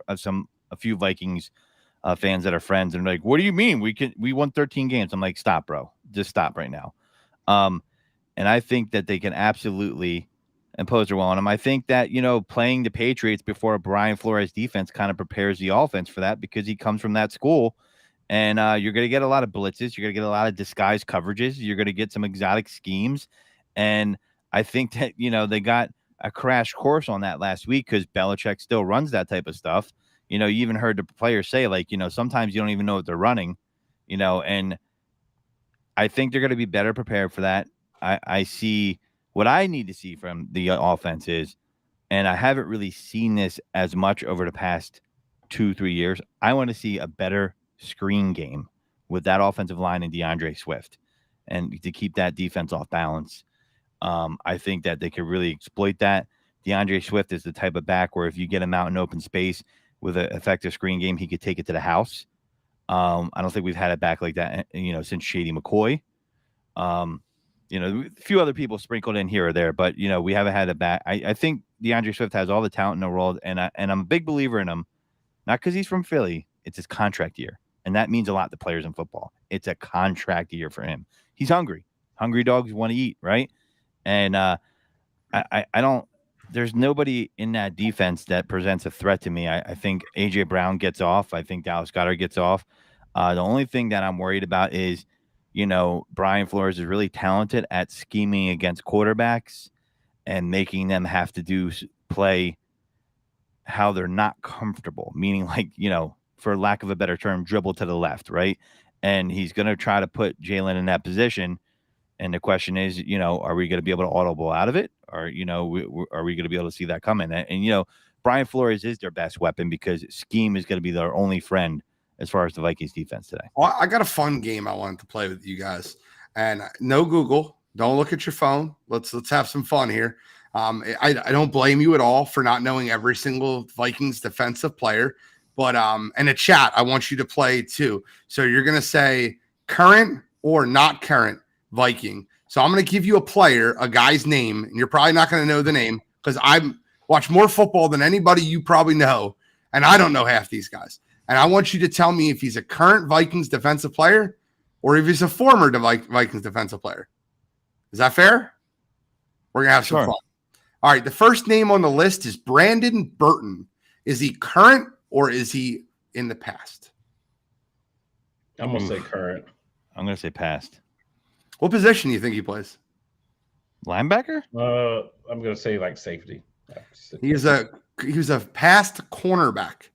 a few Vikings fans that are friends and like, what do you mean? We won 13 games. I'm like, stop, bro. Just stop right now. And I think that they can absolutely impose their will on them. I think that, playing the Patriots before a Brian Flores defense kind of prepares the offense for that because he comes from that school. And you're going to get a lot of blitzes. You're going to get a lot of disguised coverages. You're going to get some exotic schemes. And I think that, they got a crash course on that last week because Belichick still runs that type of stuff. You even heard the players say, sometimes you don't even know what they're running, and I think they're going to be better prepared for that. I see what I need to see from the offense is, and I haven't really seen this as much over the past 2-3 years. I want to see a better screen game with that offensive line and DeAndre Swift and to keep that defense off balance. I think that they could really exploit that. DeAndre Swift is the type of back where if you get him out in open space with an effective screen game, he could take it to the house. I don't think we've had it back like that, since Shady McCoy. A few other people sprinkled in here or there, but we haven't had it back. I think DeAndre Swift has all the talent in the world, and I'm a big believer in him, not because he's from Philly. It's his contract year, and that means a lot to players in football. It's a contract year for him. He's hungry. Hungry dogs want to eat, right? And I don't. There's nobody in that defense that presents a threat to me. I think A.J. Brown gets off. I think Dallas Goedert gets off. The only thing that I'm worried about is, Brian Flores is really talented at scheming against quarterbacks and making them have to play how they're not comfortable, meaning for lack of a better term, dribble to the left, right? And he's going to try to put Jalen in that position. And the question is, are we going to be able to audible out of it? Or, are we going to be able to see that coming? And Brian Flores is their best weapon because scheme is going to be their only friend as far as the Vikings defense today. Well, I got a fun game I wanted to play with you guys. And no Google. Don't look at your phone. Let's have some fun here. I don't blame you at all for not knowing every single Vikings defensive player. But in a chat, I want you to play too. So you're going to say current or not current Viking. So I'm going to give you a player, a guy's name, and you're probably not going to know the name because I watch more football than anybody you probably know, and I don't know half these guys. And I want you to tell me if he's a current Vikings defensive player or if he's a former Vikings defensive player. Is that fair? We're going to have some fun. All right, the first name on the list is Brandon Burton. Is he current or is he in the past? I'm going to say current. I'm going to say past. What position do you think he plays? Linebacker? I'm going to say safety. He was a past cornerback,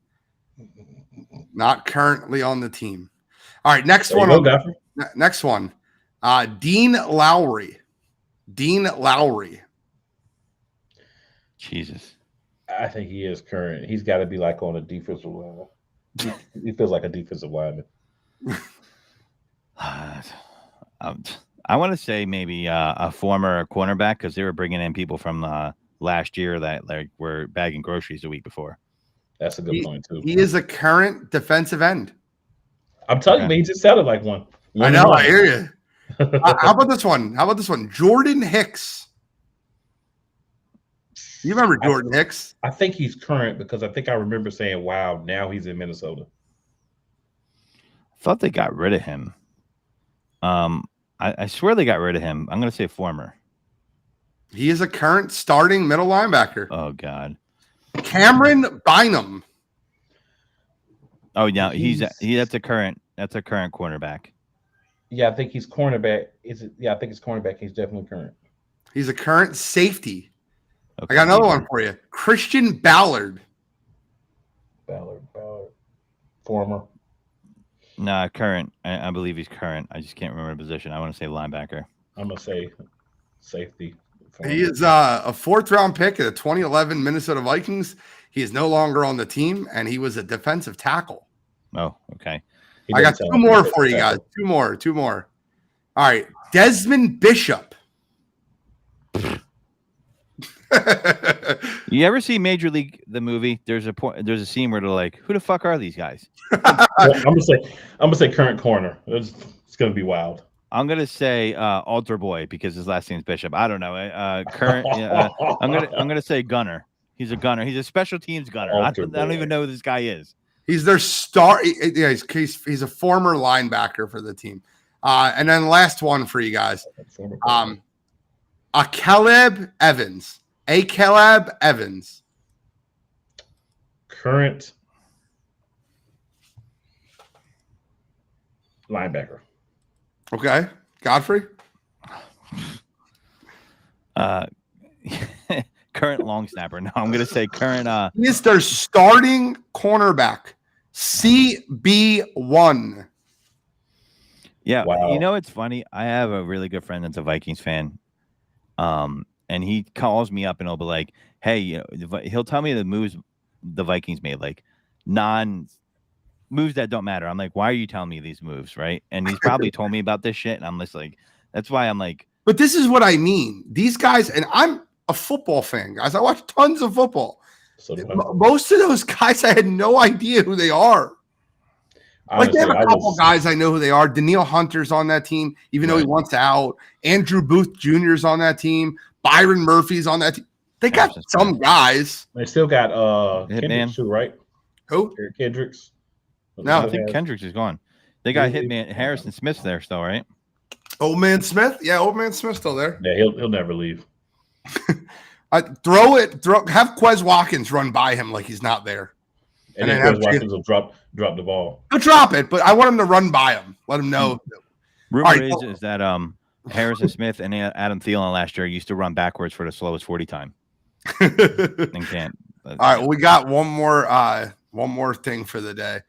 not currently on the team. All right, next one. Dean Lowry. Jesus. I think he is current. He's got to be like on a defensive line. He feels like a defensive lineman. I want to say maybe a former cornerback because they were bringing in people from last year that like were bagging groceries the week before. That's a good point too. He is a current defensive end. I'm telling you, man, he just sounded like one. I know. I hear you. How about this one? Jordan Hicks. You remember Jordan Hicks? I think he's current because I think I remember saying, "Wow, now he's in Minnesota." I thought they got rid of him. I swear they got rid of him. I'm going to say former. He is a current starting middle linebacker. Oh God, Cameron Bynum. Oh yeah, that's a current cornerback. Yeah, I think he's cornerback. I think it's cornerback. He's definitely current. He's a current safety. Okay, I got another one for you. Christian Ballard. Ballard, former. Nah, current. I believe he's current. I just can't remember the position. I want to say linebacker. I'm gonna say safety. Former. He is a 4th-round pick of the 2011 Minnesota Vikings. He is no longer on the team, and he was a defensive tackle. Oh, okay. I got 2 more for you guys. 2 more. All right. Desmond Bishop. You ever see Major League the movie? There's a scene where they're like, "Who the fuck are these guys?" I'm gonna say current corner. It's gonna be wild. I'm gonna say Altar Boy because his last name's Bishop. I don't know. Current. I'm gonna say gunner. He's a gunner. He's a special teams gunner. I don't even know who this guy is. He's their star. Yeah, he's a former linebacker for the team. And then last one for you guys. Caleb Evans. Caleb Evans. Current linebacker. Okay. Godfrey. Current long snapper. No, I'm gonna say current. He is their starting cornerback. CB1. Yeah, wow. You know it's funny. I have a really good friend that's a Vikings fan. And he calls me up and he'll be like, "Hey, he'll tell me the moves the Vikings made, like moves that don't matter." I'm like, "Why are you telling me these moves?" Right? And he's probably told me about this shit, and I'm just like, that's why I'm like. But this is what I mean. These guys, and I'm a football fan, guys. I watch tons of football. Most of those guys, I had no idea who they are. Honestly, like they have a couple guys I know who they are. Danielle Hunter's on that team, even though he wants out. Andrew Booth Jr.'s on that team. Byron Murphy's on that team. They got some guys. They still got Kendricks too, right? Who? Eric Kendricks. No, I think Kendricks is gone. They got Hitman Harrison Smith there still, right? Old Man Smith? Yeah, Old Man Smith's still there. Yeah, he'll never leave. Have Quez Watkins run by him like he's not there. And then Quez Watkins will drop the ball. He'll drop it, but I want him to run by him. Let him know. Rumor is that Harrison Smith and Adam Thielen last year used to run backwards for the slowest 40 time. And can't. All right, well, we got one more thing for the day.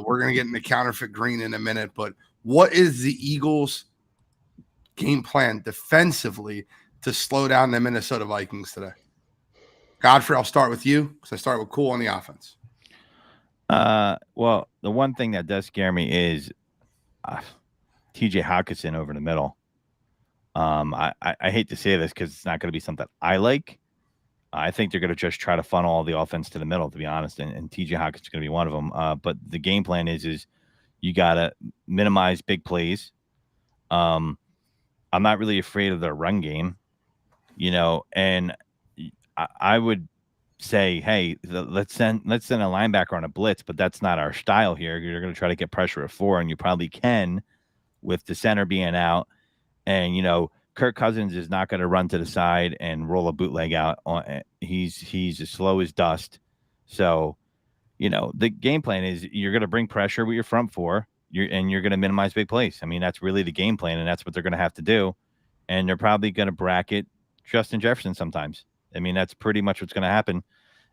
We're gonna get into counterfeit green in a minute, but what is the Eagles' game plan defensively to slow down the Minnesota Vikings today? Godfrey, I'll start with you because I start with Cool on the offense. Well, the one thing that does scare me is TJ Hockenson over the middle. I hate to say this because it's not going to be something I like. I think they're going to just try to funnel all the offense to the middle, to be honest, and TJ Hawkinson's going to be one of them. But the game plan is you got to minimize big plays. I'm not really afraid of their run game, and I would say, hey, let's send a linebacker on a blitz, but that's not our style here. You're going to try to get pressure at 4, and you probably can with the center being out. And, Kirk Cousins is not going to run to the side and roll a bootleg out. He's as slow as dust. So, the game plan is you're going to bring pressure with your front 4, and you're going to minimize big plays. I mean, that's really the game plan, and that's what they're going to have to do. And they're probably going to bracket Justin Jefferson sometimes. I mean, that's pretty much what's going to happen.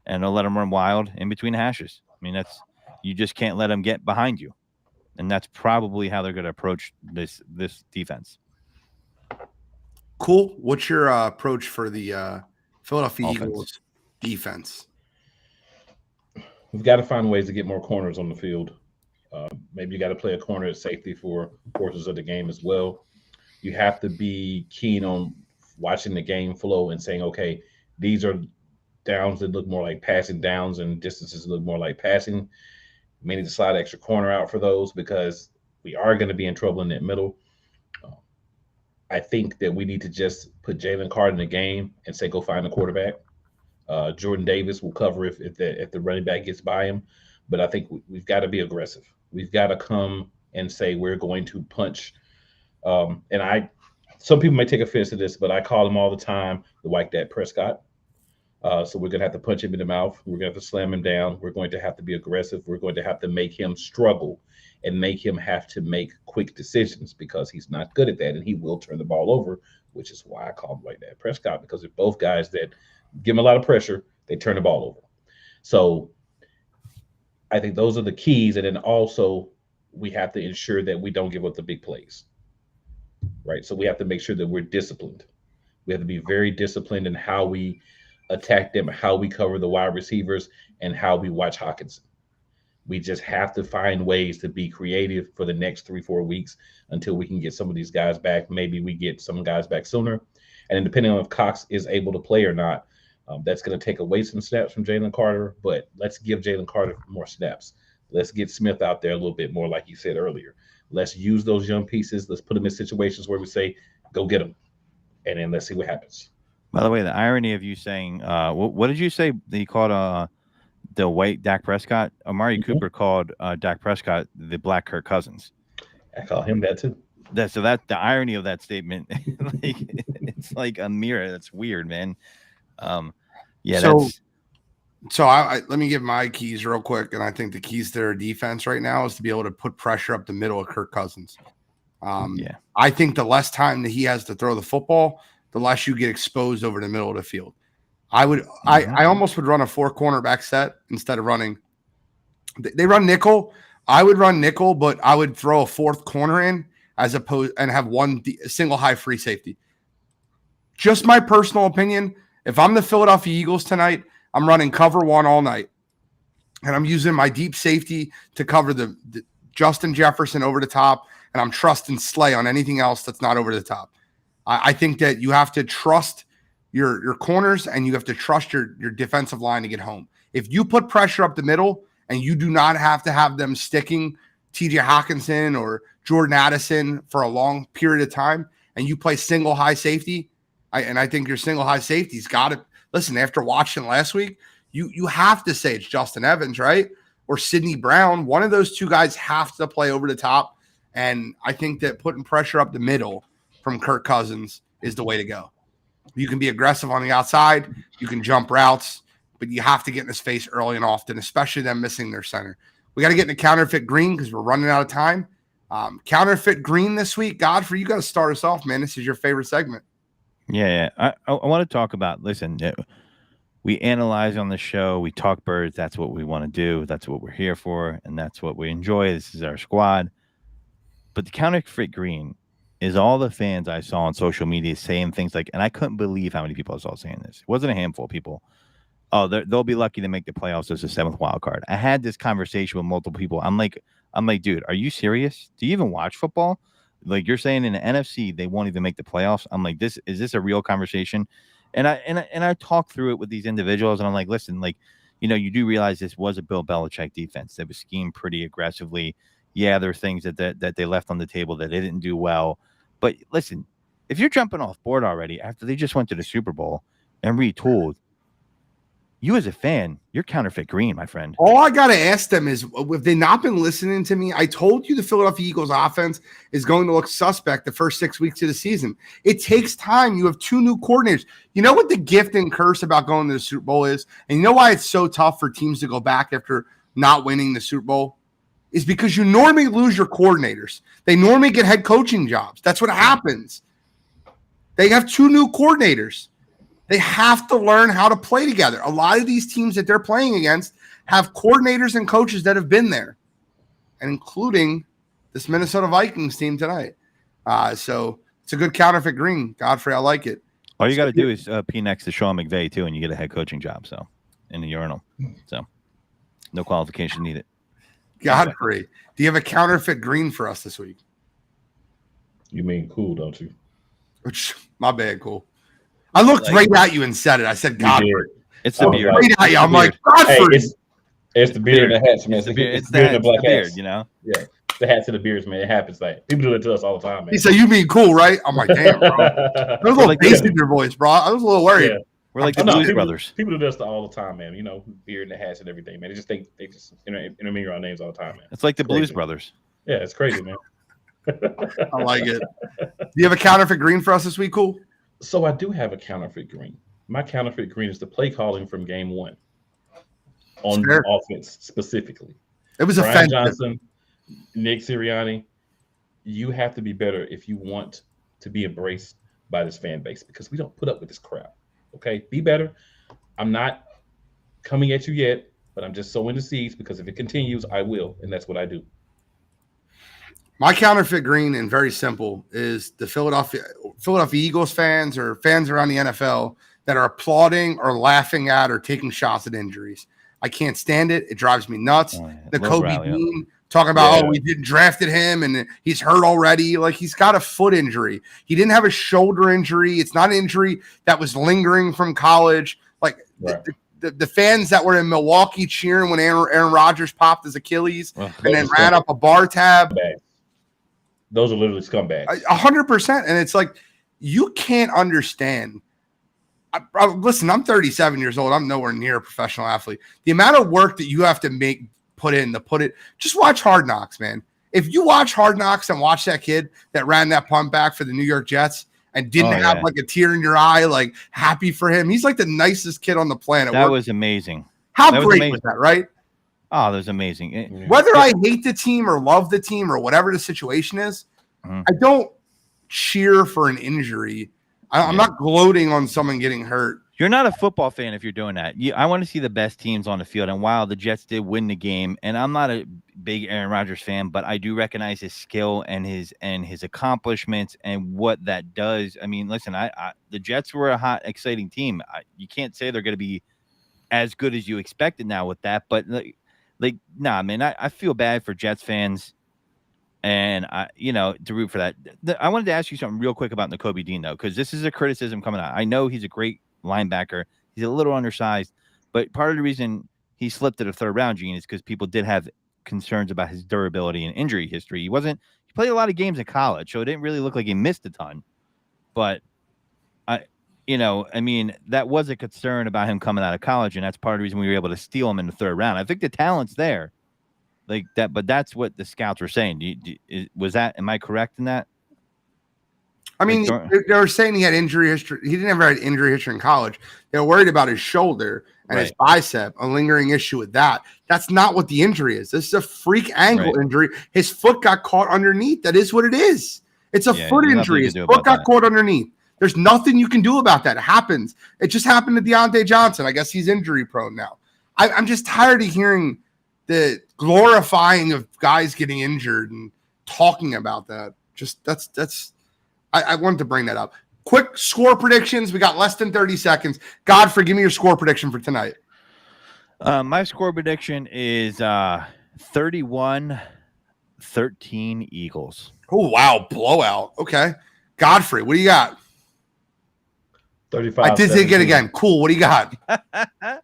And they'll let him run wild in between the hashes. I mean, you just can't let them get behind you. And that's probably how they're going to approach this defense. Cool. What's your approach for the Philadelphia Eagles defense? we've got to find ways to get more corners on the field. Maybe you got to play a corner at safety for portions of the game as well. You have to be keen on watching the game flow and saying, okay, these are downs that look more like passing downs and distances that look more like passing. We may need to slide extra corner out for those because we are going to be in trouble in that middle. I think that we need to just put Jalen Carter in the game and say, go find a quarterback. Jordan Davis will cover if the running back gets by him. But I think we've got to be aggressive. We've got to come and say we're going to punch. Some people may take offense to this, but I call him all the time the White Dak Prescott. So we're going to have to punch him in the mouth. We're going to have to slam him down. We're going to have to be aggressive. We're going to have to make him struggle and make him have to make quick decisions because he's not good at that, and he will turn the ball over, which is why I call him White Dak Prescott, because they're both guys that give him a lot of pressure, they turn the ball over. So I think those are the keys, and then also we have to ensure that we don't give up the big plays, right? So we have to make sure that we're disciplined. We have to be very disciplined in how we attack them, how we cover the wide receivers, and how we watch Hockenson. We just have to find ways to be creative for the next 3-4 weeks until we can get some of these guys back. Maybe we get some guys back sooner. And then depending on if Cox is able to play or not, that's going to take away some snaps from Jalen Carter, but let's give Jalen Carter more snaps. Let's get Smith out there a little bit more, like you said earlier. Let's use those young pieces. Let's put them in situations where we say, go get them, and then let's see what happens. By the way, the irony of you saying, what did you say that you called the white Dak Prescott? Amari Cooper called Dak Prescott the black Kirk Cousins. I call him that too. So that the irony of that statement, like, it's like a mirror. That's weird, man. Yeah. So I let me give my keys real quick, and I think the keys to their defense right now is to be able to put pressure up the middle of Kirk Cousins. Yeah. I think the less time that he has to throw the football, the less you get exposed over the middle of the field. I almost would run a 4 cornerback set instead of running. They run nickel. I would run nickel, but I would throw a 4th corner in as opposed and have one single high free safety. Just my personal opinion. If I'm the Philadelphia Eagles tonight, I'm running cover 1 all night, and I'm using my deep safety to cover the Justin Jefferson over the top, and I'm trusting Slay on anything else that's not over the top. I think that you have to trust your corners, and you have to trust your defensive line to get home. If you put pressure up the middle and you do not have to have them sticking TJ Hockenson or Jordan Addison for a long period of time, and you play single high safety, I think your single high safety's got to listen. After watching last week, you have to say it's Justin Evans, right? Or Sidney Brown. One of those two guys have to play over the top. And I think that putting pressure up the middle from Kirk Cousins is the way to go. You can be aggressive on the outside. You can jump routes, but you have to get in his face early and often, especially them missing their center. We got to get into counterfeit green because we're running out of time. Counterfeit green this week. Godfrey, you got to start us off, man. This is your favorite segment. Yeah. I want to talk about, listen, we analyze on the show. We talk birds. That's what we want to do. That's what we're here for. And that's what we enjoy. This is our squad. But the counterfeit green is all the fans I saw on social media saying things like, and I couldn't believe how many people I saw saying this. It wasn't a handful of people. Oh, they'll be lucky to make the playoffs as a 7th wild card. I had this conversation with multiple people. I'm like, dude, are you serious? Do you even watch football? Like, you're saying in the NFC they won't even make the playoffs. I'm like, is this a real conversation? And I talked through it with these individuals, and I'm like, listen, like, you do realize this was a Bill Belichick defense that was schemed pretty aggressively. Yeah, there are things that they left on the table that they didn't do well. But listen, if you're jumping off board already after they just went to the Super Bowl and retooled, you as a fan, you're counterfeit green, my friend. All I got to ask them is, if they've not been listening to me, I told you the Philadelphia Eagles offense is going to look suspect the first 6 weeks of the season. It takes time. You have 2 new coordinators. You know what the gift and curse about going to the Super Bowl is? And you know why it's so tough for teams to go back after not winning the Super Bowl? Is because you normally lose your coordinators. They normally get head coaching jobs. That's what happens. They have 2 new coordinators. They have to learn how to play together. A lot of these teams that they're playing against have coordinators and coaches that have been there, and including this Minnesota Vikings team tonight. So it's a good counterfeit green. Godfrey, I like it. All you got to do is pee next to Sean McVay, too, and you get a head coaching job. So in the urinal. So No qualification needed. Godfrey, do you have a counterfeit green for us this week? You mean cool, don't you? Which, my bad, cool. I looked right at you and said it. I said Godfrey. It's the beard. Right at you. I'm like, Hey, Godfrey. it's the beard and the hats, man. It's the beard. It's the beard and the black beard, hats. you know? Yeah. The hats and the beards, man. It happens. Like people do it to us all the time, man. He said, "You mean cool, right?" I'm like, "Damn, bro." There's a little bass in your voice, bro. I was a little worried. Yeah. We're like the No, Blues people, Brothers. People do this all the time, man. You know, beard and the hats and everything, man. They just intermingle our names all the time, man. It's like the Blues crazy. Brothers. Yeah, it's crazy, man. I like it. Do you have a counterfeit green for us this week, cool? So I do have a counterfeit green. My counterfeit green is the play calling from game 1 on offense specifically. It was Brian offensive. Johnson, Nick Sirianni, you have to be better if you want to be embraced by this fan base because we don't put up with this crap. Okay, be better. I'm not coming at you yet, but I'm just sowing the seeds because if it continues, I will, and that's what I do. My counterfeit green, and very simple, is the Philadelphia Eagles fans or fans around the NFL that are applauding or laughing at or taking shots at injuries. I can't stand it. It drives me nuts. Oh, yeah. The Low Kobe brow, yeah. Dean talking about, Yeah. we didn't drafted him and he's hurt already. Like, he's got a foot injury. He didn't have a shoulder injury. It's not an injury that was lingering from college. Like, Right. the fans that were in Milwaukee cheering when Aaron Rodgers popped his Achilles Ugh. and then ran up a bar tab. Scumbags. Those are literally scumbags. 100%. And it's like, you can't understand. Listen, I'm 37 years old. I'm nowhere near a professional athlete. The amount of work that you have to put in, just watch Hard Knocks, man. If you watch Hard Knocks and watch that kid that ran that punt back for the New York Jets and didn't have like a tear in your eye, like happy for him. He's like the nicest kid on the planet. That was amazing. How that was great amazing. was that, right? Oh, that was amazing. Whether I hate the team or love the team or whatever the situation is, I don't cheer for an injury. I'm not gloating on someone getting hurt. You're not a football fan if you're doing that. I want to see the best teams on the field. And while the Jets did win the game, and I'm not a big Aaron Rodgers fan, but I do recognize his skill and his accomplishments and what that does. I mean, listen, the Jets were a hot, exciting team. You can't say they're going to be as good as you expected now with that, but nah, man, I feel bad for Jets fans. And to root for that. I wanted to ask you something real quick about Nakobe Dean, though, because this is a criticism coming out. I know he's a great linebacker. He's a little undersized, but part of the reason he slipped to the third round, Gene, is because people did have concerns about his durability and injury history. He played a lot of games in college, so it didn't really look like he missed a ton. But that was a concern about him coming out of college, and that's part of the reason we were able to steal him in the third round. I think the talent's there. Like that, but that's what the scouts were saying. Am I correct in that? I mean, they were saying he had injury history. He didn't ever have injury history in college. They were worried about his shoulder and his bicep, a lingering issue with that. That's not what the injury is. This is a freak ankle injury. His foot got caught underneath. That is what it is. It's a foot injury. His foot got caught underneath. There's nothing you can do about that. It happens. It just happened to Deontay Johnson. I guess he's injury prone now. I'm just tired of hearing the glorifying of guys getting injured and talking about that. I wanted to bring that up. Quick score predictions. We got less than 30 seconds. Godfrey, give me your score prediction for tonight. My score prediction is 31-13 Eagles. Oh, wow. Blowout. Okay. Godfrey, what do you got? 35. I did it again. Cool. What do you got? I'm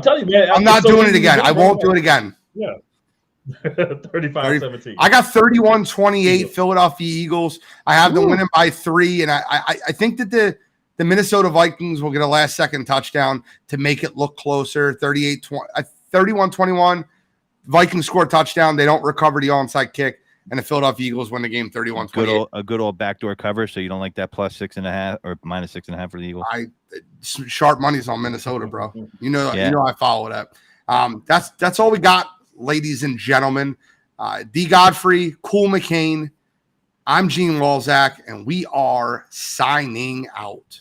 telling you, man. I'm not doing it again. I won't do it again. Yeah. 35-17. I got 31-28 Philadelphia Eagles. I have them winning by 3, and I think that the Minnesota Vikings will get a last-second touchdown to make it look closer. 31-21. Vikings score a touchdown. They don't recover the onside kick, and the Philadelphia Eagles win the game 31-28. A good old backdoor cover, so you don't like that plus 6.5 or minus 6.5 for the Eagles? Sharp money's on Minnesota, bro. You know I follow that. That's all we got, ladies and gentlemen. D. Godfrey, Cool McCain. I'm Gene Walzak, and we are signing out.